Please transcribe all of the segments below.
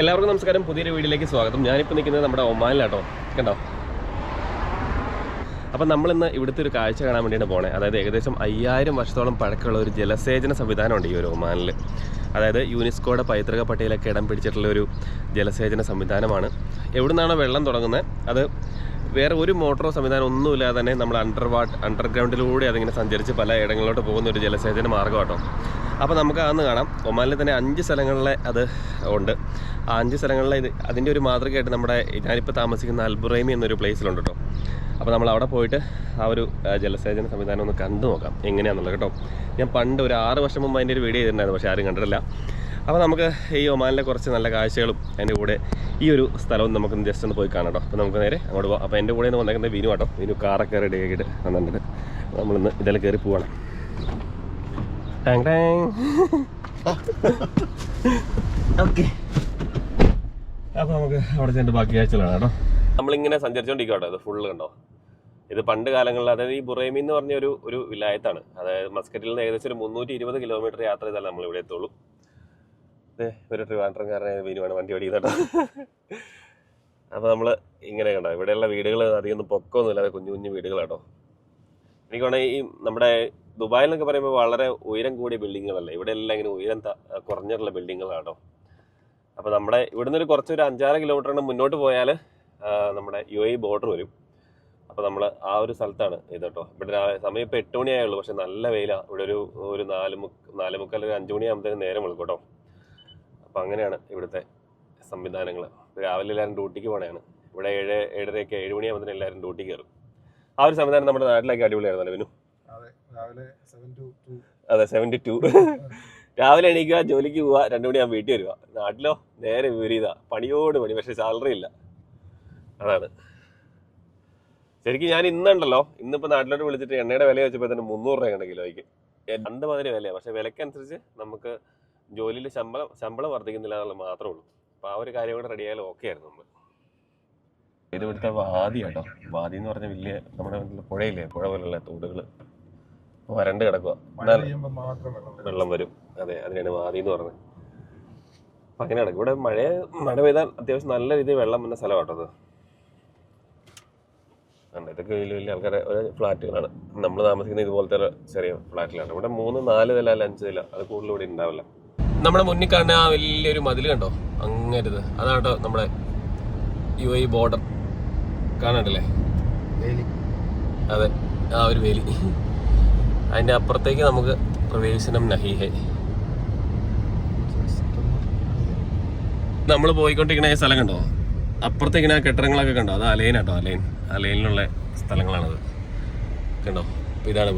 എല്ലാവർക്കും നമസ്കാരം. പുതിയൊരു വീഡിയോയിലേക്ക് സ്വാഗതം. ഞാനിപ്പോൾ നിൽക്കുന്നത് നമ്മുടെ ഒമാനിലാട്ടോ, കണ്ടോ. അപ്പം നമ്മളിന്ന് ഇവിടുത്തെ ഒരു കാഴ്ച കാണാൻ വേണ്ടിയാണ് പോണേ. അതായത് ഏകദേശം 5000 വർഷത്തോളം പഴക്കമുള്ള ഒരു ജലസേചന സംവിധാനമുണ്ട് ഈ ഒരു ഒമാനിൽ. അതായത് യുനെസ്കോയുടെ പൈതൃക പട്ടികയിലൊക്കെ ഇടം പിടിച്ചിട്ടുള്ള ഒരു ജലസേചന സംവിധാനമാണ്. എവിടെ നിന്നാണോ വെള്ളം തുടങ്ങുന്നത് അത് വേറെ ഒരു മോട്ടറോ സംവിധാനം ഒന്നുമില്ലാതെ തന്നെ നമ്മൾ അണ്ടർഗ്രൗണ്ടിലൂടെ അതിങ്ങനെ സഞ്ചരിച്ച് പല ഇടങ്ങളിലോട്ട് പോകുന്ന ഒരു ജലസേചന മാർഗ്ഗം കേട്ടോ. അപ്പോൾ നമുക്ക് അന്ന് കാണാം. ഒമാനിൽ തന്നെ 5 സ്ഥലങ്ങളിലെ അത് ഉണ്ട്. ആ 5 സ്ഥലങ്ങളിലെ അതിൻ്റെ ഒരു മാതൃകയായിട്ട് നമ്മുടെ ഞാനിപ്പോൾ താമസിക്കുന്ന അൽബുറൈമി എന്നൊരു പ്ലേസിലുണ്ട് കേട്ടോ. അപ്പോൾ നമ്മൾ അവിടെ പോയിട്ട് ആ ഒരു ജലസേചന സംവിധാനം ഒന്ന് കണ്ടു നോക്കാം എങ്ങനെയാണെന്നുള്ളത് കേട്ടോ. ഞാൻ പണ്ട് ഒരു 6 വർഷം മുമ്പ് അതിൻ്റെ ഒരു വീഡിയോ ചെയ്തിട്ടുണ്ടായിരുന്നു, പക്ഷേ ആരും കണ്ടിട്ടില്ല. അപ്പോൾ നമുക്ക് ഈ ഒമാനിലെ കുറച്ച് നല്ല കാഴ്ചകളും അതിൻ്റെ കൂടെ ഈ ഒരു സ്ഥലവും നമുക്കൊന്ന് ജസ്റ്റ് ഒന്ന് പോയി കാണാം കേട്ടോ. അപ്പോൾ നമുക്ക് നേരെ അങ്ങോട്ട് പോകാം. അപ്പോൾ എൻ്റെ കൂടെ നിന്ന് വന്നേക്കുന്നത് വിനു കേട്ടോ. വിനു കാറൊക്കെ റെഡി ആക്കിയിട്ട് വന്നിട്ടുണ്ട്. നമ്മളിന്ന് ഇതിൽ കയറി പോവാണ്. Tongue tongue. ഓക്കെ, അപ്പോൾ നമുക്ക് അവിടെ ചെന്നിട്ട് ബാക്കി കാഴ്ചകളാണ് കേട്ടോ. നമ്മളിങ്ങനെ സഞ്ചരിച്ചുകൊണ്ടിരിക്കുക കേട്ടോ. ഇത് ഫുള്ള് കണ്ടോ. ഇത് പണ്ട് കാലങ്ങളിൽ, അതായത് ഈ ബുറൈമി എന്ന് പറഞ്ഞ ഒരു വിലായത്താണ്. അതായത് മസ്കറ്റിൽ നിന്ന് ഏകദേശം ഒരു 320 കിലോമീറ്റർ യാത്ര ചെയ്താൽ നമ്മൾ ഇവിടെ എത്തുള്ളൂ. ഒരു ട്രിവാൻഡ്രംകാരനെ വീനുവാണ് വണ്ടി ഓടിക്കുന്നത് കേട്ടോ. അപ്പോൾ നമ്മൾ ഇങ്ങനെ കണ്ടോ, ഇവിടെയുള്ള വീടുകൾ അധികം പൊക്കമൊന്നുമില്ല, അത് കുഞ്ഞു കുഞ്ഞു വീടുകൾ കേട്ടോ. എനിക്ക് വേണമെങ്കിൽ ഈ നമ്മുടെ ദുബായിൽ എന്നൊക്കെ പറയുമ്പോൾ വളരെ ഉയരം കൂടിയ ബിൽഡിങ്ങുകളല്ലേ, ഇവിടെ എല്ലാം ഇങ്ങനെ ഉയരം കുറഞ്ഞിട്ടുള്ള ബിൽഡിങ്ങുകളാട്ടോ. അപ്പോൾ നമ്മുടെ ഇവിടുന്ന് ഒരു 5-6 കിലോമീറ്ററിന് മുന്നോട്ട് പോയാൽ നമ്മുടെ UAE ബോർഡർ വരും. അപ്പോൾ നമ്മൾ ആ ഒരു സ്ഥലത്താണ് ഇത് കേട്ടോ. ഇവിടെ സമയം ഇപ്പോൾ 8 മണിയായുള്ളൂ, പക്ഷെ നല്ല വെയിലാണ്. ഇവിടെ ഒരു 4:45 ഒരു 5 മണിയാകുമ്പോഴത്തേനും നേരം വിളിക്കും കേട്ടോ. അപ്പോൾ അങ്ങനെയാണ് ഇവിടുത്തെ സംവിധാനങ്ങൾ. രാവിലെ എല്ലാവരും ഡ്യൂട്ടിക്ക് പോകണതാണ്. ഇവിടെ 7:30 7 മണിയാകുമ്പോഴത്തേനും എല്ലാവരും ഡ്യൂട്ടിക്ക് കയറും. ആ ഒരു സംവിധാനം നമ്മുടെ നാട്ടിലേക്ക് അടിപൊളിയായിരുന്നല്ലോ വിനു. അതെ, 7 to 2. രാവിലെ എണീക്കുക, ജോലിക്ക് പോവുക, 2 മണിയാകുമ്പോൾ വീട്ടിൽ വരിക. നാട്ടിലോ നേരെ വിപരീത, പണിയോട് പണി, പക്ഷെ സാലറി ഇല്ല. അതാണ് ശരിക്കും. ഞാൻ ഇന്നിപ്പോൾ നാട്ടിലോട്ട് വിളിച്ചിട്ട് എണ്ണയുടെ വില വെച്ചപ്പോൾ തന്നെ 300 രൂപയാണ് കിലോയ്ക്ക്. രണ്ട് മാതിരി വിലയാണ്, പക്ഷെ വിലക്കനുസരിച്ച് നമുക്ക് ജോലിയിൽ ശമ്പളം വർദ്ധിക്കുന്നില്ല എന്നുള്ളത് മാത്രമേ ഉള്ളൂ. അപ്പോൾ ആ ഒരു കാര്യം കൂടെ റെഡിയായാലും ഓക്കെ ആയിരുന്നു നമ്മൾ. ഇത് ഇവിടുത്തെ വാദി കേട്ടോ. വാദി എന്ന് പറഞ്ഞാൽ വലിയ നമ്മുടെ പുഴയില്ലേ, പുഴ പോലുള്ള തോടുകൾ വരണ്ട് കിടക്കുക, വെള്ളം വരും. അതെ, അതിനാണ് വാദി എന്ന് പറഞ്ഞത്. അപ്പം അങ്ങനെയാണ് ഇവിടെ മഴ പെയ്താൽ അത്യാവശ്യം നല്ല രീതിയിൽ വെള്ളം വന്ന സ്ഥലം കേട്ടോ അത്. ഇതൊക്കെ വലിയ വലിയ ആൾക്കാരെ ഒരു ഫ്ലാറ്റുകളാണ്. നമ്മൾ താമസിക്കുന്ന ഇതുപോലത്തെ ചെറിയ ഫ്ലാറ്റിലാണ്. ഇവിടെ 3, 4 നില, 5 നില, അത് കൂടുതൽ ഇവിടെ ഉണ്ടാവില്ല. നമ്മുടെ മുന്നിൽ കാണുന്ന ആ വലിയൊരു മതിൽ കണ്ടോ, അങ്ങരുത്, അതാണ് കേട്ടോ നമ്മുടെ UAE ബോർഡർ. കാണണ്ടല്ലേ? അതെ, ആ ഒരു വേലി. അതിൻ്റെ അപ്പുറത്തേക്ക് നമുക്ക് പ്രവേശനം നഹീഹെ. നമ്മൾ പോയിക്കൊണ്ടിരിക്കുന്ന സ്ഥലം കണ്ടോ, അപ്പുറത്തേക്കിങ്ങനെ ആ കെട്ടിടങ്ങളൊക്കെ കണ്ടോ, അത് അലൈനാട്ടോ. അലൈനിലുള്ള സ്ഥലങ്ങളാണത് കണ്ടോ. ഇതാണ്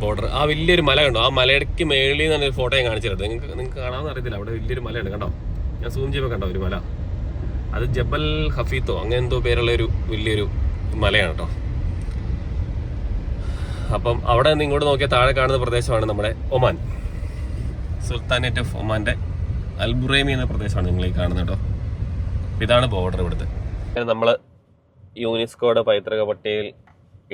ബോർഡർ. ആ വലിയൊരു മല കണ്ടോ, ആ മലയ്ക്ക് മേളിൽ നിന്നാണ് ഒരു ഫോട്ടോ ഞാൻ കാണിച്ചിട്ടുണ്ട്. നിങ്ങൾക്ക് കാണാമെന്ന് അറിയത്തില്ല. അവിടെ വലിയൊരു മലയുണ്ട് കണ്ടോ, ഞാൻ സൂം ചെയ്യുമ്പോൾ കണ്ടോ ഒരു മല. അത് ജബൽ ഹഫീത്തോ അങ്ങനെ എന്തോ പേരുള്ള ഒരു വലിയൊരു മലയാണ് കേട്ടോ. അപ്പം അവിടെ നിന്ന് ഇങ്ങോട്ട് നോക്കിയാൽ താഴെ കാണുന്ന പ്രദേശമാണ് നമ്മുടെ ഒമാൻ, സുൽത്താനേറ്റ് ഓഫ് ഒമാൻ്റെ അൽബുറൈമി എന്ന പ്രദേശമാണ് നിങ്ങൾ ഈ കാണുന്നത് കേട്ടോ. ഇതാണ് ബോർഡർ ഇവിടുത്തെ. നമ്മൾ യുനെസ്കോയുടെ പൈതൃക പട്ടികയിൽ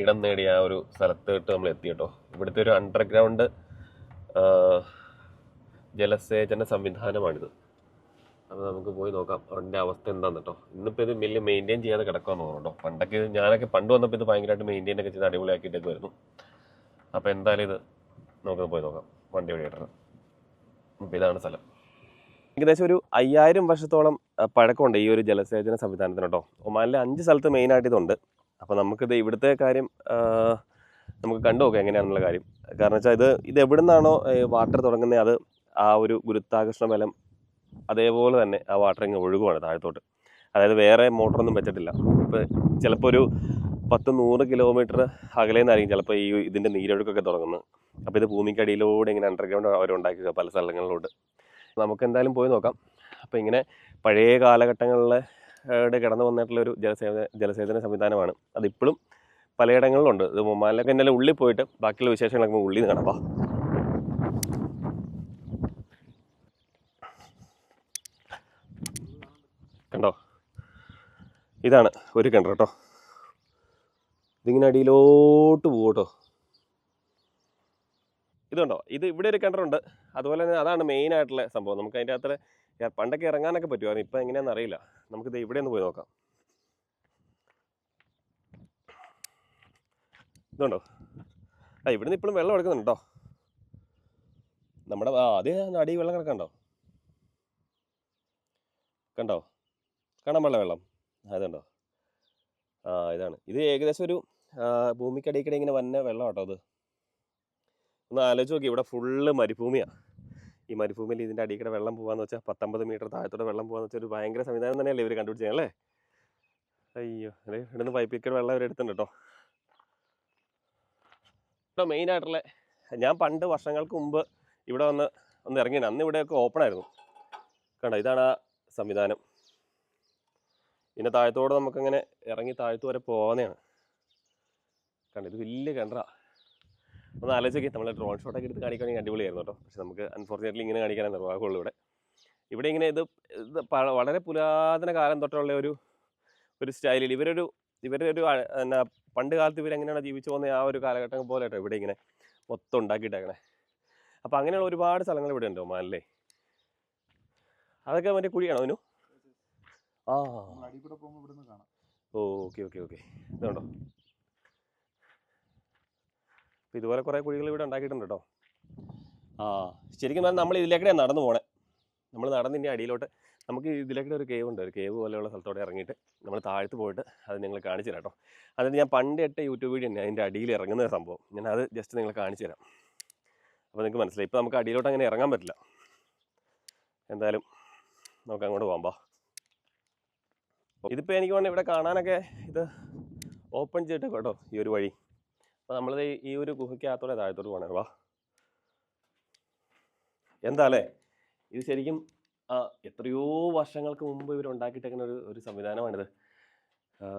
ഇടം നേടിയ ആ ഒരു സ്ഥലത്തോട്ട് നമ്മൾ എത്തി കേട്ടോ. ഇവിടുത്തെ ഒരു അണ്ടർഗ്രൗണ്ട് ജലസേചന സംവിധാനമാണിത്. അപ്പോൾ നമുക്ക് പോയി നോക്കാം അതിൻ്റെ അവസ്ഥ എന്താണെന്ന് കേട്ടോ. ഇന്നിപ്പോൾ ഇത് വലിയ മെയിൻറ്റെയിൻ ചെയ്യാതെ കിടക്കാമെന്ന് തോന്നുന്നു കേട്ടോ. ഞാനൊക്കെ പണ്ട് വന്നപ്പോൾ ഇത് ഭയങ്കരമായിട്ട് മെയിൻറ്റെയിൻ ഒക്കെ ചെയ്ത് അടിപൊളിയാക്കിയിട്ടൊക്കെ വരുന്നു. അപ്പോൾ എന്തായാലും ഇത് നമുക്ക് പോയി നോക്കാം വണ്ടി വഴിയിട്ടാണ്. അപ്പോൾ ഇതാണ് സ്ഥലം. ഏകദേശം ഒരു 5000 വർഷത്തോളം പഴക്കമുണ്ട് ഈ ഒരു ജലസേചന സംവിധാനത്തിന് കേട്ടോ. ഒമാനിലെ 5 സ്ഥലത്ത് മെയിനായിട്ട് ഇതുണ്ട്. അപ്പോൾ നമുക്കിത് ഇവിടുത്തെ കാര്യം നമുക്ക് കണ്ടു നോക്കാം എങ്ങനെയാണെന്നുള്ള കാര്യം. കാരണം വെച്ചാൽ ഇത് എവിടെ നിന്നാണോ വാട്ടർ തുടങ്ങുന്നത്, അത് ആ ഒരു ഗുരുത്വാകർഷണ ബലം അതേപോലെ തന്നെ ആ വാട്ടർ ഇങ്ങ് ഒഴുകുവാണ് താഴത്തോട്ട്. അതായത് വേറെ മോട്ടറൊന്നും വെച്ചിട്ടില്ല. ഇപ്പോൾ ചിലപ്പോൾ ഒരു 10-100 കിലോമീറ്റർ അകലെ നിന്നായിരിക്കും ചിലപ്പോൾ ഇതിൻ്റെ നീരൊഴുക്കൊക്കെ തുടങ്ങുന്നത്. അപ്പോൾ ഇത് ഭൂമിക്കടിയിലൂടെ ഇങ്ങനെ അണ്ടർഗ്രൗണ്ട് അവരുണ്ടാക്കുക പല സ്ഥലങ്ങളിലോട്ട്. നമുക്ക് എന്തായാലും പോയി നോക്കാം. അപ്പോൾ ഇങ്ങനെ പഴയ കാലഘട്ടങ്ങളിലെ കിടന്നു വന്നിട്ടുള്ളൊരു ജലസേചന സംവിധാനമാണ്. അതിപ്പോഴും പലയിടങ്ങളിലുണ്ട്. ഇത് ഒമാനിലൊക്കെ ഇന്നലെ ഉള്ളിൽ പോയിട്ട് ബാക്കിയുള്ള വിശേഷങ്ങളൊക്കെ ഉള്ളിൽ നിന്ന് കാണാം. കണ്ടോ, ഇതാണ് ഒരു കിണർ കേട്ടോ. ഇതിങ്ങനെ അടിയിലോട്ട് പോകും കേട്ടോ. ഇതുണ്ടോ, ഇവിടെ ഒരു കിണറുണ്ട്. അതുപോലെ തന്നെ അതാണ് മെയിനായിട്ടുള്ള സംഭവം. നമുക്ക് അതിൻ്റെ അകത്ത് പണ്ടൊക്കെ ഇറങ്ങാനൊക്കെ പറ്റുമായിരുന്നു, ഇപ്പം എങ്ങനെയാണെന്ന് അറിയില്ല. നമുക്കിത് ഇവിടെ ഒന്ന് പോയി നോക്കാം. ഇതുണ്ടോ? ഇവിടുന്ന് ഇപ്പോഴും വെള്ളം എടുക്കുന്നുണ്ട് കേട്ടോ. നമ്മുടെ അതേ അടി വെള്ളം കിടക്കണ്ടോ? കണ്ടോ? കാണാൻ പാടില്ല വെള്ളം. അതുണ്ടോ? ഇതാണ്. ഇത് ഏകദേശം ഒരു ഭൂമിക്കടിക്കടി ഇങ്ങനെ വന്ന വെള്ളം കേട്ടോ അത്. ഒന്ന് ആലോചിച്ച് നോക്കി, ഇവിടെ ഫുള്ള് മരുഭൂമിയാണ്. ഈ മരുഭൂമിയിൽ ഇതിൻ്റെ അടിക്കടെ വെള്ളം പോകാന്ന് വെച്ചാൽ 19 മീറ്റർ താഴത്തോടെ വെള്ളം പോകാന്ന് വെച്ചാൽ ഒരു ഭയങ്കര സംവിധാനം തന്നെയല്ലേ ഇവർ കണ്ടുപിടിച്ചത് അല്ലേ? അയ്യോ, അതെ, ഇവിടുന്ന് പൈപ്പിക്കടെ വെള്ളം ഇവർ എടുത്തുണ്ട് കേട്ടോ. മെയിനായിട്ടുള്ള ഞാൻ പണ്ട് വർഷങ്ങൾക്ക് മുമ്പ് ഇവിടെ ഒന്ന് ഇറങ്ങിയാണ്. അന്ന് ഇവിടെയൊക്കെ ഓപ്പൺ ആയിരുന്നു. കണ്ടോ, ഇതാണ് ആ സംവിധാനം. പിന്നെ താഴത്തോടെ നമുക്കങ്ങനെ ഇറങ്ങി താഴത്ത് വരെ പോകാവുന്നതാണ്. കണ്ടോ, ഇത് വലിയ കിണറാ. ഒന്ന് ആലോചിച്ച്, നമ്മൾ ഡ്രോൺ ഷോട്ടൊക്കെ എടുത്ത് കാണിക്കുകയാണെങ്കിൽ അടിപൊളിയായിരുന്നു കേട്ടോ. പക്ഷെ നമുക്ക് അൺഫോർച്ചുനേറ്റ്ലി ഇങ്ങനെ കാണിക്കാനേ നിർവാഹമുള്ളൂ. ഇവിടെ ഇങ്ങനെ ഇത് വളരെ പുരാതന കാലം തൊട്ടുള്ള ഒരു സ്റ്റൈലിൽ ഇവരൊരു എന്നാ പണ്ട് കാലത്ത് ഇവരെങ്ങനെയാണ് ജീവിച്ചു പോകുന്ന ആ ഒരു കാലഘട്ടം പോലെ കേട്ടോ ഇവിടെ ഇങ്ങനെ മൊത്തം ഉണ്ടാക്കിയിട്ടേക്കണേ. അപ്പം അങ്ങനെയുള്ള ഒരുപാട് സ്ഥലങ്ങൾ ഇവിടെ ഉണ്ട് ഒമാനിലെ. അതൊക്കെ മറ്റേ കുഴിയാണോ അതിനു? Okay okay okay. ഇതുണ്ടോ? അപ്പം ഇതുപോലെ കുറേ കുഴികൾ ഇവിടെ ഉണ്ടാക്കിയിട്ടുണ്ട് കേട്ടോ. ശരിക്കും പറഞ്ഞാൽ നമ്മൾ ഇതിലേക്കൂടെയാണ് നടന്നു പോകണേ. നമ്മൾ നടന്നിൻ്റെ അടിയിലോട്ട് നമുക്ക് ഇതിലേക്കൂടെ ഒരു കേവ് ഉണ്ട്. ഒരു കേവ് പോലെയുള്ള സ്ഥലത്തോടെ ഇറങ്ങിയിട്ട് നമ്മൾ താഴത്ത് പോയിട്ട് അത് നിങ്ങൾ കാണിച്ചു തരാം കേട്ടോ. അതിന് ഞാൻ പണ്ട് ഇട്ട യൂട്യൂബ് വീഡിയോ തന്നെ അതിൻ്റെ അടിയിൽ ഇറങ്ങുന്ന സംഭവം. ഞാൻ അത് ജസ്റ്റ് നിങ്ങൾ കാണിച്ചു തരാം. അപ്പോൾ നിങ്ങൾക്ക് മനസ്സിലായി. ഇപ്പോൾ നമുക്ക് അടിയിലോട്ട് അങ്ങനെ ഇറങ്ങാൻ പറ്റില്ല. എന്തായാലും നമുക്ക് അങ്ങോട്ട് പോകാം. ഇതിപ്പോൾ എനിക്ക് വേണം ഇവിടെ കാണാനൊക്കെ ഇത് ഓപ്പൺ ചെയ്തിട്ട് കേട്ടോ ഈ ഒരു വഴി. അപ്പോൾ നമ്മളിത് ഈ ഒരു ഗുഹയ്ക്കകത്തോടെ താഴത്തോട്ട് പോകണേ. എന്താ അല്ലേ, ഇത് ശരിക്കും എത്രയോ വർഷങ്ങൾക്ക് മുമ്പ് ഇവരുണ്ടാക്കിയിട്ടേക്കുന്ന ഒരു സംവിധാനമാണിത്.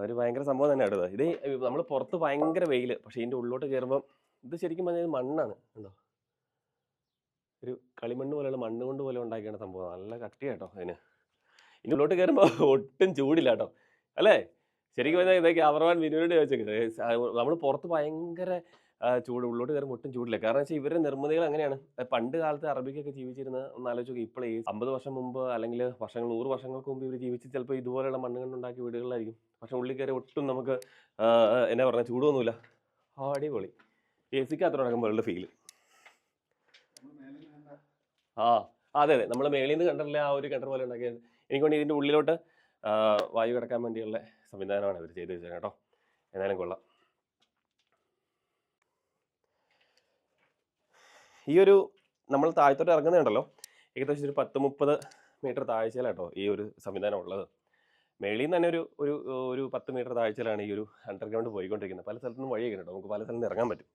ഒരു ഭയങ്കര സംഭവം തന്നെയാണ് ഇത്. നമ്മൾ പുറത്ത് ഭയങ്കര വെയിൽ, പക്ഷേ ഇതിൻ്റെ ഉള്ളിലോട്ട് കയറുമ്പം ഇത് ശരിക്കും പറഞ്ഞാൽ മണ്ണാണ്. ഉണ്ടോ? ഒരു കളിമണ്ണ് പോലെയുള്ള മണ്ണ് കൊണ്ട് പോലെ ഉണ്ടാക്കിയാണ് സംഭവം. നല്ല കട്ടിയാട്ടോ അതിന്. ഇതിൻ്റെ ഉള്ളിലോട്ട് കയറുമ്പോൾ ഒട്ടും ചൂടില്ല കേട്ടോ, അല്ലേ? ശരിക്കും പറഞ്ഞാൽ ഇതൊക്കെ അവർവാൻ വിനുവിനോട് ചോദിച്ചേക്കുന്നത്. നമ്മൾ പുറത്ത് ഭയങ്കര ചൂട്, ഉള്ളോട്ട് കയറുമ്പോൾ ഒട്ടും ചൂടില്ല. കാരണം വെച്ചാൽ ഇവരുടെ നിർമ്മിതികൾ അങ്ങനെയാണ്. പണ്ട് കാലത്ത് അറബിക്കൊക്കെ ജീവിച്ചിരുന്ന ഒന്ന് ആലോചിച്ച് നോക്കി. ഇപ്പോൾ ഈ 50 വർഷം മുമ്പ് അല്ലെങ്കിൽ 100 വർഷങ്ങൾക്ക് മുമ്പ് ഇവർ ജീവിച്ച് ചിലപ്പോൾ ഇതുപോലെയുള്ള മണ്ണ് കൊണ്ടുണ്ടാക്കിയ വീടുകളിലായിരിക്കും. പക്ഷെ ഉള്ളിൽ കയറി ഒട്ടും നമുക്ക് എന്നാ പറഞ്ഞാൽ ചൂടൊന്നുമില്ല. അടിപൊളി. AC-ക്കകത്ത് നടക്കുമ്പോഴുള്ള ഫീല്. അതെ അതെ, നമ്മൾ മേളിൽ നിന്ന് കണ്ടിട്ടില്ല ആ ഒരു കിണർ പോലെ ഉണ്ടാക്കിയത്. എനിക്ക് വേണ്ടി ഇതിൻ്റെ ഉള്ളിലോട്ട് വായു കിടക്കാൻ വേണ്ടിയുള്ള സംവിധാനമാണ് ഇവർ ചെയ്ത് വെച്ചത് കേട്ടോ. എന്നാലും കൊള്ളാം. ഈ ഒരു നമ്മൾ താഴത്തോട്ട് ഇറങ്ങുന്നുണ്ടല്ലോ, ഏകദേശം ഒരു 10-30 മീറ്റർ താഴ്ചയിലാട്ടോ ഈ ഒരു സംവിധാനം ഉള്ളത്. മേളിൽ നിന്ന് തന്നെ ഒരു 10 മീറ്റർ താഴ്ചയിലാണ് ഈ ഒരു അണ്ടർഗ്രൗണ്ട് പോയിക്കൊണ്ടിരിക്കുന്നത്. പല സ്ഥലത്തുനിന്നും വഴിയൊക്കെ കേട്ടോ, നമുക്ക് പല സ്ഥലത്തും ഇറങ്ങാൻ പറ്റും.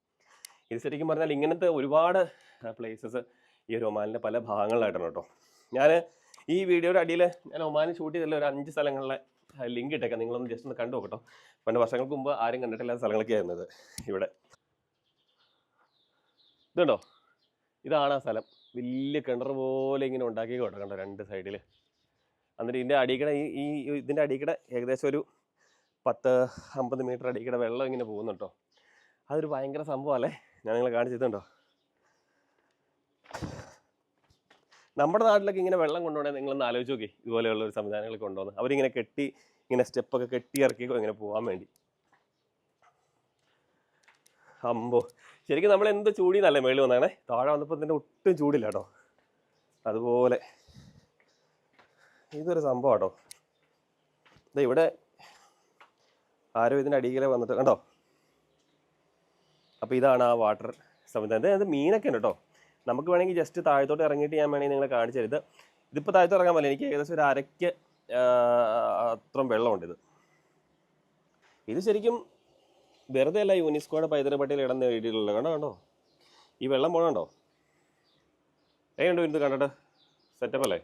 ഇത് ശരിക്കും പറഞ്ഞാൽ ഇങ്ങനത്തെ ഒരുപാട് പ്ലേസസ് ഈ ഒരു ഒമാനിലെ പല ഭാഗങ്ങളിലായിട്ടാണ് കേട്ടോ. ഞാൻ ഈ വീഡിയോയുടെ അടിയിൽ ഞാൻ ഒമാനിൽ ഷൂട്ട് ചെയ്തിട്ടുള്ള ഒരു 5 സ്ഥലങ്ങളിലെ ലിങ്ക് ഇട്ടേക്കാം. നിങ്ങളൊന്ന് ജസ്റ്റ് ഒന്ന് കണ്ടു നോക്കട്ടോ. പണ്ട് വർഷങ്ങൾക്ക് മുമ്പ് ആരും കണ്ടിട്ടില്ലാത്ത സ്ഥലങ്ങളൊക്കെ ആയിരുന്നത് ഇവിടെ. ഇതുണ്ടോ? ഇതാണ് ആ സ്ഥലം. വലിയ കിണർ പോലെ ഇങ്ങനെ ഉണ്ടാക്കി കേട്ടോ, കണ്ടോ 2 സൈഡിൽ. എന്നിട്ട് ഇതിൻ്റെ അടിക്കട ഇതിൻ്റെ അടിക്കട ഏകദേശം ഒരു 10-50 മീറ്റർ അടിക്കട വെള്ളം ഇങ്ങനെ പോകുന്നുണ്ടോ. അതൊരു ഭയങ്കര സംഭവമല്ലേ. ഞാൻ നിങ്ങളെ കാണിച്ചിട്ടുണ്ടോ? നമ്മുടെ നാട്ടിലൊക്കെ ഇങ്ങനെ വെള്ളം കൊണ്ടുപോകണേ നിങ്ങളൊന്ന് ആലോചിച്ച് നോക്കി. ഇതുപോലെയുള്ള ഒരു സംവിധാനങ്ങൾ കൊണ്ടുപോകുന്നത് അവരിങ്ങനെ കെട്ടി, ഇങ്ങനെ സ്റ്റെപ്പൊക്കെ കെട്ടി ഇറക്കി ഇങ്ങനെ പോകാൻ വേണ്ടി. അമ്പോ, ശരിക്കും നമ്മൾ എന്ത് ചൂടിന്നല്ലേ മേളിൽ വന്നേ. താഴെ വന്നപ്പോൾ ഇതിൻ്റെ ഒട്ടും ചൂടില്ല കേട്ടോ. അതുപോലെ ഇതൊരു സംഭവം കേട്ടോ. ഇവിടെ ആരോ ഇതിൻ്റെ അടിയിലെ വന്നിട്ട് കണ്ടോ. അപ്പോൾ ഇതാണ് ആ വാട്ടർ സംവിധാനം. ഇത് മീനൊക്കെ ഉണ്ട് കേട്ടോ. നമുക്ക് വേണമെങ്കിൽ ജസ്റ്റ് താഴത്തോട്ട് ഇറങ്ങിയിട്ട് ഞാൻ വേണമെങ്കിൽ നിങ്ങളെ കാണിച്ചു തരും. ഇതിപ്പോൾ താഴത്തോട്ട് ഇറങ്ങാൻ പറ്റില്ല. എനിക്ക് ഏകദേശം ഒരു അരയ്ക്ക് അത്രയും വെള്ളമുണ്ട്. ഇത് ശരിക്കും വെറുതെ അല്ല യുനെസ്കോയുടെ പൈതൃക പട്ടികയിൽ ഇടം നേടിയിട്ടുള്ളത്. കണ്ടോ ഈ വെള്ളം പോകണോ? ഏതുണ്ടോ ഇത് കണ്ടിട്ട്? സെറ്റപ്പ് അല്ലേ?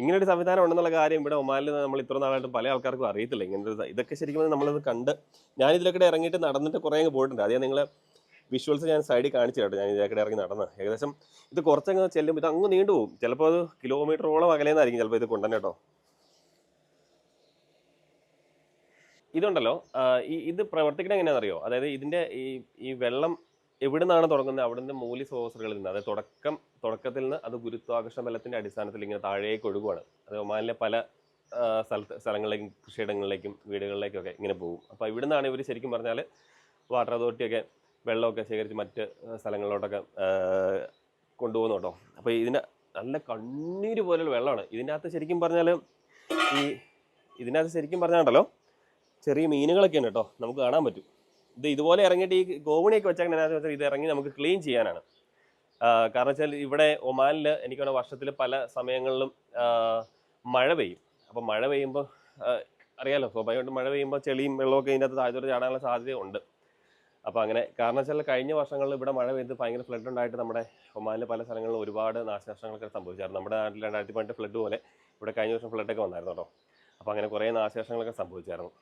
ഇങ്ങനൊരു സംവിധാനം ഉണ്ടെന്നുള്ള കാര്യം ഇവിടെ ഒമാനിൽ നമ്മൾ ഇത്ര നാളായിട്ടും പല ആൾക്കാർക്കും അറിയത്തില്ല. ഇങ്ങനൊരു ഇതൊക്കെ ശരിക്കും നമ്മളത് കണ്ട്, ഞാനിതിലൊക്കെ ഇറങ്ങിയിട്ട് നടന്നിട്ട് കുറേ അങ്ങ് പോയിട്ടുണ്ട്. അതേ നിങ്ങൾ വിഷ്വൽസ് ഞാൻ സൈഡിൽ കാണിച്ചു കേട്ടോ. ഞാൻ ഇതിലൊക്കെ ഇറങ്ങി നടന്ന് ഏകദേശം ഇത് കുറച്ചങ്ങ് ചെല്ലും. ഇത് അങ്ങ് നീണ്ടു പോകും. ചിലപ്പോൾ അത് കിലോമീറ്ററോളം അകലേന്നായിരിക്കും ചിലപ്പോൾ ഇത് കൊണ്ടുതന്നെ കേട്ടോ. ഇതുണ്ടല്ലോ, ഇത് പ്രവർത്തിക്കണ എങ്ങനെയാണെന്നറിയോ? അതായത് ഇതിൻ്റെ ഈ വെള്ളം എവിടെ നിന്നാണ് തുടങ്ങുന്നത് അവിടുന്ന് മൂല്യ സ്രോതസ്സുകളിൽ നിന്ന്, അതായത് തുടക്കത്തിൽ നിന്ന് അത് ഗുരുത്വാകർഷണ ബലത്തിന്റെ അടിസ്ഥാനത്തിൽ ഇങ്ങനെ താഴേക്ക് ഒഴുകുവാണ്. അത് ഒമാനിലെ പല സ്ഥലങ്ങളിലേക്കും കൃഷിയിടങ്ങളിലേക്കും വീടുകളിലേക്കും ഒക്കെ ഇങ്ങനെ പോകും. അപ്പോൾ ഇവിടെ നിന്നാണ് ഇവർ ശരിക്കും പറഞ്ഞാൽ വാട്ടർ അതോറിറ്റിയൊക്കെ വെള്ളമൊക്കെ ശേഖരിച്ച് മറ്റ് സ്ഥലങ്ങളിലോട്ടൊക്കെ കൊണ്ടുപോകുന്നു കേട്ടോ. അപ്പോൾ ഇതിന് നല്ല കണ്ണീര് പോലുള്ള വെള്ളമാണ് ഇതിനകത്ത്. ശരിക്കും പറഞ്ഞാൽ ഇതിനകത്ത് ശരിക്കും പറഞ്ഞാണ്ടല്ലോ ചെറിയ മീനുകളൊക്കെ ഉണ്ട് കേട്ടോ, നമുക്ക് കാണാൻ പറ്റും. ഇതുപോലെ ഇറങ്ങിയിട്ട് ഈ ഗോവണിയൊക്കെ വെച്ചാൽ ഇത് ഇറങ്ങി നമുക്ക് ക്ലീൻ ചെയ്യാനാണ്. കാരണം വെച്ചാൽ ഇവിടെ ഒമാനിൽ എനിക്ക് തോന്നുന്ന വർഷത്തിൽ പല സമയങ്ങളിലും മഴ പെയ്യും. അപ്പോൾ മഴ പെയ്യുമ്പോൾ അറിയാലോ, സ്വാഭാവികമായിട്ടും മഴ പെയ്യുമ്പോൾ ചെളിയും വെള്ളമൊക്കെ ഇതിനകത്ത് താഴത്തോട്ട് ചാടാനുള്ള സാധ്യതയുണ്ട്. അപ്പോൾ അങ്ങനെ കാരണം വെച്ചാൽ കഴിഞ്ഞ വർഷങ്ങളിൽ ഇവിടെ മഴ പെയ്ത് ഭയങ്കര ഫ്ലഡ് ഉണ്ടായിട്ട് നമ്മുടെ ഒമാനിലെ പല സ്ഥലങ്ങളിലും ഒരുപാട് നാശനഷ്ടങ്ങളൊക്കെ സംഭവിച്ചായിരുന്നു. നമ്മുടെ നാട്ടിൽ 2018 ഫ്ലഡ് പോലെ ഇവിടെ കഴിഞ്ഞ വർഷം ഫ്ലഡൊക്കെ വന്നായിരുന്നു കേട്ടോ. അപ്പോൾ അങ്ങനെ കുറേ നാശനഷ്ടങ്ങളൊക്കെ സംഭവിച്ചായിരുന്നു.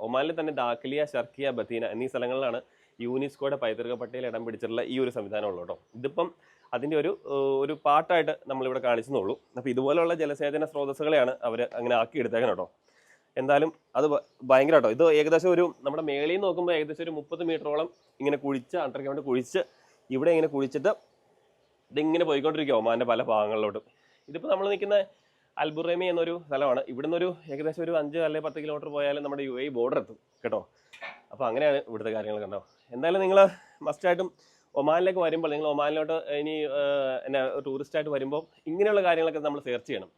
ഒമാനിൽ തന്നെ ദാഖലിയ, ഷർക്കിയ, ബത്തീന എന്നീ സ്ഥലങ്ങളിലാണ് യുനെസ്കോയുടെ പൈതൃക പട്ടികയിൽ ഇടം പിടിച്ചിട്ടുള്ള ഈ ഒരു സംവിധാനമുള്ളൂ കേട്ടോ. ഇതിപ്പം അതിൻ്റെ ഒരു പാർട്ടായിട്ട് നമ്മളിവിടെ കാണിച്ചെന്നുള്ളൂ. അപ്പോൾ ഇതുപോലെയുള്ള ജലസേചന സ്രോതസ്സുകളെയാണ് അവർ അങ്ങനെ ആക്കിയെടുത്തേക്കണം കേട്ടോ. എന്തായാലും അത് ഭയങ്കര കേട്ടോ. ഇത് ഏകദേശം നമ്മുടെ മേളിൽ നിന്ന് നോക്കുമ്പോൾ ഏകദേശം ഒരു 30 മീറ്ററോളം ഇങ്ങനെ കുഴിച്ച് അണ്ടർഗ്രൗണ്ട് കുഴിച്ച് ഇവിടെ ഇങ്ങനെ കുഴിച്ചിട്ട് ഇതിങ്ങനെ പോയിക്കൊണ്ടിരിക്കുക ഒമാൻ്റെ പല ഭാഗങ്ങളിലോട്ടും. ഇതിപ്പോൾ നമ്മൾ നിൽക്കുന്ന അൽബുറൈമി എന്നൊരു സ്ഥലമാണ്. ഇവിടുന്ന് ഏകദേശം ഒരു 5 അല്ലെങ്കിൽ 10 കിലോമീറ്റർ പോയാലും നമ്മുടെ UAE ബോർഡർ എത്തും കേട്ടോ. അപ്പോൾ അങ്ങനെയാണ് ഇവിടുത്തെ കാര്യങ്ങൾ കണ്ടോ. എന്തായാലും നിങ്ങൾ മസ്റ്റായിട്ടും ഒമാനിലേക്ക് വരുമ്പോൾ, നിങ്ങൾ ഒമാനിലോട്ട് ഇനി എന്നാ ടൂറിസ്റ്റായിട്ട് വരുമ്പോൾ ഇങ്ങനെയുള്ള കാര്യങ്ങളൊക്കെ നമ്മൾ സെർച്ച് ചെയ്യണം.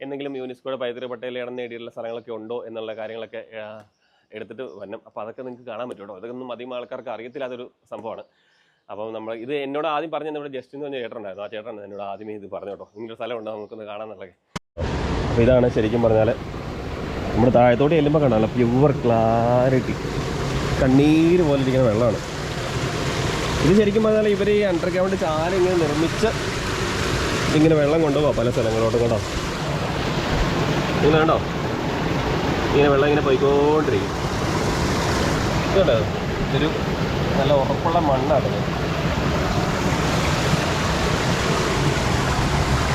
എന്തെങ്കിലും യുനെസ്കോയുടെ പൈതൃക പട്ടികയിൽ ഇടം നേടിയിട്ടുള്ള സ്ഥലങ്ങളൊക്കെ ഉണ്ടോ എന്നുള്ള കാര്യങ്ങളൊക്കെ എടുത്തിട്ട് വരണം. അപ്പോൾ അതൊക്കെ നിങ്ങൾക്ക് കാണാൻ പറ്റും കേട്ടോ. അതൊക്കെ ഒന്നും അധികം ആൾക്കാർക്ക് അറിയത്തില്ലാത്തൊരു സംഭവമാണ്. അപ്പം നമ്മൾ ഇത് എന്നോട് ആദ്യം പറഞ്ഞത് ഇവിടെ ജസ്റ്റിൻ എന്ന് പറഞ്ഞ ചേട്ടനുണ്ടായിരുന്നു. ആ ചേട്ടൻ എന്നോട് ആദ്യമേ ഇത് പറഞ്ഞു കേട്ടോ, ഇങ്ങനൊരു സ്ഥലം ഉണ്ടോ നമുക്കൊന്ന് കാണാമെന്നുള്ളത്. അപ്പോൾ ഇതാണ് ശരിക്കും പറഞ്ഞാൽ നമ്മൾ താഴത്തോട്ട് ചെല്ലുമ്പോൾ കാണാമല്ലോ പ്യുവർ ക്ലാരിറ്റി, കണ്ണീര് പോലെ ഇരിക്കുന്ന വെള്ളമാണ് ഇത്. ശരിക്കും പറഞ്ഞാൽ ഇവർ ഈ അണ്ടർഗ്രൗണ്ട് ചാല ഇങ്ങനെ നിർമ്മിച്ച് ഇങ്ങനെ വെള്ളം കൊണ്ടുപോകാം പല സ്ഥലങ്ങളോട്ടും കേട്ടോ. ഇങ്ങനെ കണ്ടോ, ഇങ്ങനെ വെള്ളം ഇങ്ങനെ പോയിക്കൊണ്ടിരിക്കും കേട്ടോ. ഇതൊരു നല്ല ഉറപ്പുള്ള മണ്ണാണ്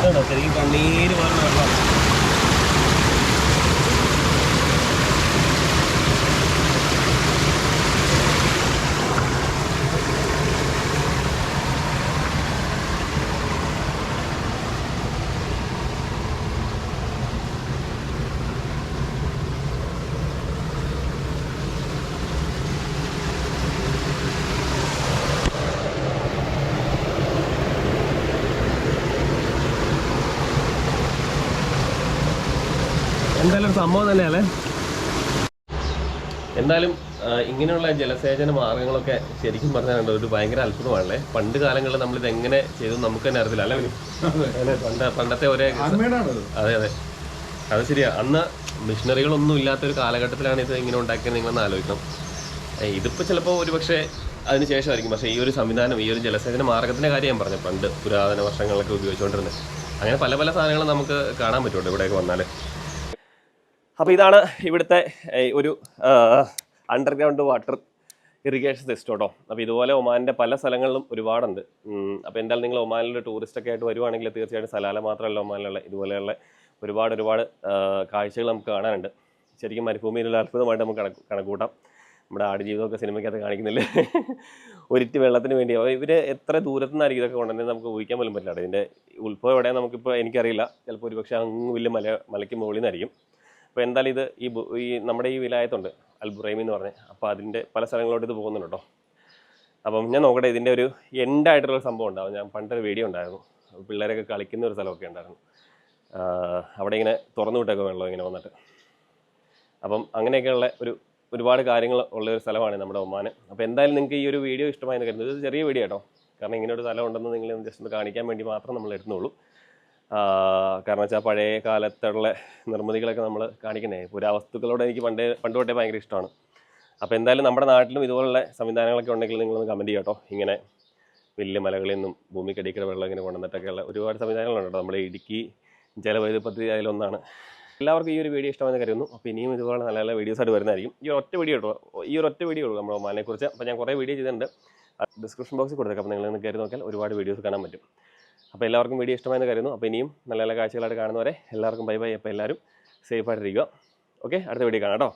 കേട്ടോ. ശരിക്കും കണ്ണീര് പോലെ വെള്ളം. എന്തായാലും സംഭവം തന്നെയല്ലേ. എന്തായാലും ഇങ്ങനെയുള്ള ജലസേചന മാർഗങ്ങളൊക്കെ ശരിക്കും പറഞ്ഞാൽ ഒരു ഭയങ്കര അത്ഭുതമാണല്ലേ. പണ്ട് കാലങ്ങളിൽ നമ്മളിത് എങ്ങനെ ചെയ്തു നമുക്ക് തന്നെ അറിയത്തില്ല അല്ലേ. പണ്ടത്തെ ഒരേ അതെ അത് ശരിയാ. അന്ന് മിഷനറികളൊന്നും ഇല്ലാത്തൊരു കാലഘട്ടത്തിലാണ് ഇത് ഇങ്ങനെ ഉണ്ടാക്കിയത്. നിങ്ങളൊന്ന് ആലോചിക്കണം. ഇതിപ്പോൾ ചിലപ്പോൾ ഒരുപക്ഷെ അതിന് ശേഷമായിരിക്കും. പക്ഷേ ഈ ഒരു സംവിധാനം, ഈ ഒരു ജലസേചന മാർഗത്തിൻ്റെ കാര്യം ഞാൻ പറഞ്ഞു, പണ്ട് പുരാതന വർഷങ്ങളൊക്കെ ഉപയോഗിച്ചുകൊണ്ടിരുന്നത്. അങ്ങനെ പല പല സാധനങ്ങൾ നമുക്ക് കാണാൻ പറ്റുമല്ലോ ഇവിടെയൊക്കെ വന്നാൽ. അപ്പോൾ ഇതാണ് ഇവിടുത്തെ ഒരു അണ്ടർഗ്രൗണ്ട് വാട്ടർ ഇറിഗേഷൻ സിസ്റ്റം കേട്ടോ. അപ്പോൾ ഇതുപോലെ ഒമാനിൻ്റെ പല സ്ഥലങ്ങളിലും ഒരുപാടുണ്ട്. അപ്പോൾ എന്തായാലും നിങ്ങൾ ഒമാനിലൊരു ടൂറിസ്റ്റൊക്കെ ആയിട്ട് വരുവാണെങ്കിൽ തീർച്ചയായിട്ടും സലാല മാത്രമല്ല ഒമാനിലുള്ള ഇതുപോലെയുള്ള ഒരുപാട് കാഴ്ചകൾ നമുക്ക് കാണാനുണ്ട്. ശരിക്കും മരുഭൂമിയിലുള്ള അത്ഭുതമായിട്ട് നമുക്ക് കണക്കൂട്ടാം. നമ്മുടെ ആടുജീവിതമൊക്കെ സിനിമയ്ക്കകത്ത് കാണിക്കുന്നില്ലേ, ഒരിറ്റ് വെള്ളത്തിന് വേണ്ടി ഇവർ എത്ര ദൂരത്തു നിന്നായിരിക്കും ഇതൊക്കെ കൊണ്ടുവന്നത് നമുക്ക് ഊഹിക്കാൻ പോലും പറ്റില്ല. ഇതിൻ്റെ ഉത്ഭവം എവിടെ നമുക്കിപ്പോൾ എനിക്കറിയില്ല. ചിലപ്പോൾ ഒരുപക്ഷെ അങ്ങ് വലിയ മലയ്ക്ക് മുകളിൽ നിന്നായിരിക്കും. അപ്പോൾ എന്തായാലും ഇത് ഈ നമ്മുടെ ഈ വിലായത്തുണ്ട് അൽബുറൈമി എന്ന് പറഞ്ഞ്. അപ്പോൾ അതിൻ്റെ പല സ്ഥലങ്ങളോട്ട് ഇത് പോകുന്നുണ്ട് കേട്ടോ. അപ്പം ഞാൻ നോക്കട്ടെ, ഇതിൻ്റെ ഒരു എൻഡായിട്ടുള്ള സംഭവം ഉണ്ടാവും. ഞാൻ പണ്ടൊരു വീഡിയോ ഉണ്ടായിരുന്നു, പിള്ളേരൊക്കെ കളിക്കുന്ന ഒരു സ്ഥലമൊക്കെ ഉണ്ടായിരുന്നു. അവിടെ ഇങ്ങനെ തുറന്നു വിട്ടൊക്കെ വെള്ളം ഇങ്ങനെ വന്നിട്ട്. അപ്പം അങ്ങനെയൊക്കെയുള്ള ഒരുപാട് കാര്യങ്ങൾ ഉള്ളൊരു സ്ഥലമാണ് നമ്മുടെ ഒമാൻ. അപ്പോൾ എന്തായാലും നിങ്ങൾക്ക് ഈ ഒരു വീഡിയോ ഇഷ്ടമായെന്ന് കരുതുന്നത്. ഇത് ചെറിയ വീഡിയോ കേട്ടോ, കാരണം ഇങ്ങനെ ഒരു സ്ഥലം ഉണ്ടെന്ന് നിങ്ങൾ ജസ്റ്റ് ഒന്ന് കാണിക്കാൻ വേണ്ടി മാത്രം നമ്മൾ എടുത്തുള്ളൂ. കാരണം വെച്ചാൽ പഴയ കാലത്തുള്ള നിർമ്മിതികളൊക്കെ നമ്മൾ കാണിക്കുന്നേ. പുരാവസ്തുക്കളോട് എനിക്ക് പണ്ട് തൊട്ടേ ഭയങ്കര ഇഷ്ടമാണ്. അപ്പോൾ എന്തായാലും നമ്മുടെ നാട്ടിലും ഇതുപോലുള്ള സംവിധാനങ്ങളൊക്കെ ഉണ്ടെങ്കിൽ നിങ്ങളൊന്ന് കമൻറ്റ് ചെയ്യാം കേട്ടോ. ഇങ്ങനെ വലിയ മലകളിൽ നിന്നും ഭൂമിക്കടിക്കുന്ന വെള്ളം ഇങ്ങനെ കൊണ്ടുവന്നിട്ടൊക്കെയുള്ള ഒരുപാട് സംവിധാനങ്ങളുണ്ട് കേട്ടോ. നമ്മുടെ ഇടുക്കി ജലവൈദ്യുത പദ്ധതി അതിലൊന്നാണ്. എല്ലാവർക്കും ഈ ഒരു വീഡിയോ ഇഷ്ടമാണെന്ന് കരുതുന്നു. അപ്പോൾ ഇനിയും ഇതുപോലെ നല്ല നല്ല വീഡിയോസായിട്ട് വരുന്നതായിരിക്കും. ഈ ഒറ്റ വീഡിയോ ഉള്ളൂ നമ്മുടെ ഒമാനെക്കുറിച്ച്. അപ്പോൾ ഞാൻ കുറേ വീഡിയോ ചെയ്തിട്ടുണ്ട്, ഡിസ്ക്രിപ്ഷൻ ബോക്സിൽ കൊടുത്തേക്കാം. അപ്പോൾ നിങ്ങൾ കയറി നോക്കിയാൽ ഒരുപാട് വീഡിയോസ് കാണാൻ പറ്റും. അപ്പോൾ എല്ലാവർക്കും വീഡിയോ ഇഷ്ടമായെന്ന് കരുതുന്നു. അപ്പോൾ ഇനിയും നല്ല നല്ല കാഴ്ചകളായിട്ട് കാണുന്നവരെ എല്ലാവർക്കും ബൈ ബൈ. അപ്പോൾ എല്ലാവരും സേഫായിട്ടിരിക്കുക. ഓക്കെ, അടുത്ത വീഡിയോ കാണാം കേട്ടോ.